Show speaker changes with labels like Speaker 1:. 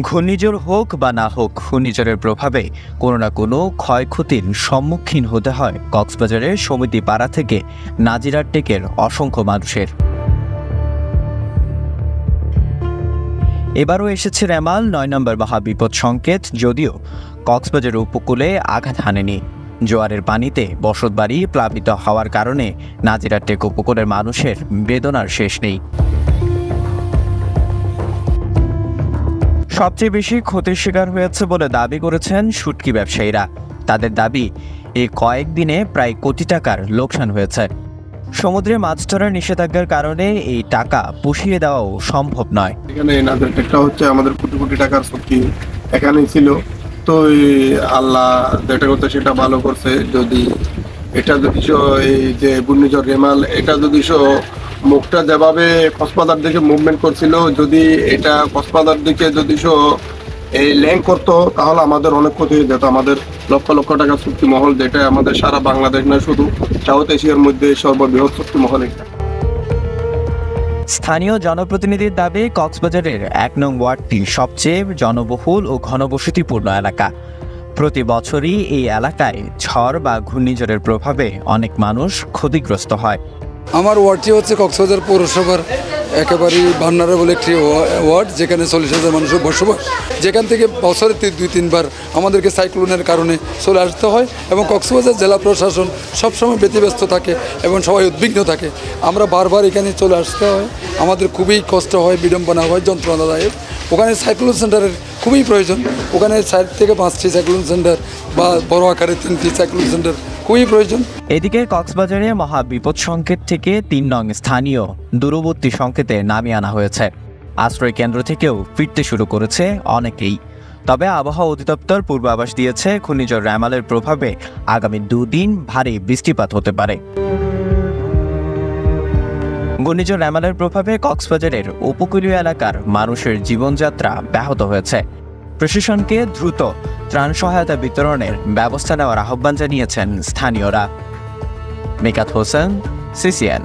Speaker 1: ঘূর্ণিঝড় হোক বা না হোক, ঘূর্ণিঝড়ের প্রভাবে কোনো না কোনো ক্ষয়ক্ষতির সম্মুখীন হতে হয় কক্সবাজারের সমিতি পাড়া থেকে নাজিরার টেকের অসংখ্য মানুষের। এবারও এসেছে রেমাল ৯ নম্বর মহাবিপদ সংকেত, যদিও কক্সবাজার উপকূলে আঘাত হানেনি। জোয়ারের পানিতে বসতবাড়ি প্লাবিত হওয়ার কারণে নাজিরার টেক উপকূলের মানুষের বেদনার শেষ নেই। সবচেয়ে বেশি ক্ষতির শিকার হয়েছে বলে দাবি করেছেন শুটকি ব্যবসায়ীরা। তাদের দাবি, এই কয়েকদিনে প্রায় কোটি টাকার লোকসান হয়েছে। সমুদ্রে মাছ ধরার নিষেধাজ্ঞার কারণে এই টাকা পুষিয়ে দেওয়াও সম্ভব নয়।
Speaker 2: এখানে নাজিরার টেকটা হচ্ছে আমাদের কোটি কোটি টাকার শক্তি এখানেই ছিল। তো আল্লাহ যেটা করতে সেটা ভালো করছে। যদি এটা যদি এই যে ঘূর্ণিঝড় রেমাল, এটা যদি মুখটা যেভাবে কক্সবাজার দিকে মুভমেন্ট করছিল, যদি এটা কক্সবাজার দিকে যদি এই ল্যাং করতো, তাহলে আমাদের অনেক ক্ষতি হয়ে যেত। আমাদের লক্ষ লক্ষ টাকার চুক্তি মহল, যেটা আমাদের সারা বাংলাদেশ নয়, শুধু সাউথ এশিয়ার মধ্যে সর্ববৃহৎ চুক্তি মহল এটা।
Speaker 1: স্থানীয় জনপ্রতিনিধির দাবি, কক্সবাজারের ১ নং ওয়ার্ডটি সবচেয়ে জনবহুল ও ঘনবসতিপূর্ণ এলাকা। প্রতি বছরই এই এলাকায় ঝড় বা ঘূর্ণিঝড়ের প্রভাবে অনেক মানুষ ক্ষতিগ্রস্ত হয়।
Speaker 3: আমার ওয়ার্ডটি হচ্ছে কক্সবাজার পৌরসভার একেবারেই ভান্নারেবল একটি ওয়ার্ড, যেখানে ৪০,০০০ মানুষের বসবাস। যেখান থেকে বছরে ২-৩বার আমাদেরকে সাইক্লোনের কারণে চলে আসতে হয়, এবং কক্সবাজার জেলা প্রশাসন সবসময় ব্যতিব্যস্ত থাকে এবং সবাই উদ্বিগ্ন থাকে। আমরা বারবার এখানে চলে আসতে হয়, আমাদের খুবই কষ্ট হয়, বিড়ম্বনা হয়, যন্ত্রণাদায়ক। ওখানে সাইক্লোন সেন্টারের খুবই প্রয়োজন। ওখানে ৪ থেকে ৫টি সাইক্লোন সেন্টার বা বড় আকারে ৩টি সাইক্লোন সেন্টার খুবই প্রয়োজন।
Speaker 1: এদিকে কক্সবাজারে মহাবিপদ সংকেত থেকে ৩ নং স্থানীয় দূরবর্তী সংকেতে নামিয়ে আনা হয়েছে। আশ্রয় কেন্দ্র থেকেও ফিরতে শুরু করেছে অনেকেই। তবে আবহাওয়া অধিদপ্তর পূর্বাভাস দিয়েছে, ঘূর্ণিঝড় রেমালের প্রভাবে আগামী ২ দিন ভারী বৃষ্টিপাত হতে পারে। ঘূর্ণিঝড় রেমালের প্রভাবে কক্সবাজারের উপকূলীয় এলাকার মানুষের জীবনযাত্রা ব্যাহত হয়েছে। প্রশাসনকে দ্রুত ত্রাণ সহায়তা বিতরণের ব্যবস্থা নেওয়ার আহ্বান জানিয়েছেন স্থানীয়রা। মিকাত হোসেন, CCN।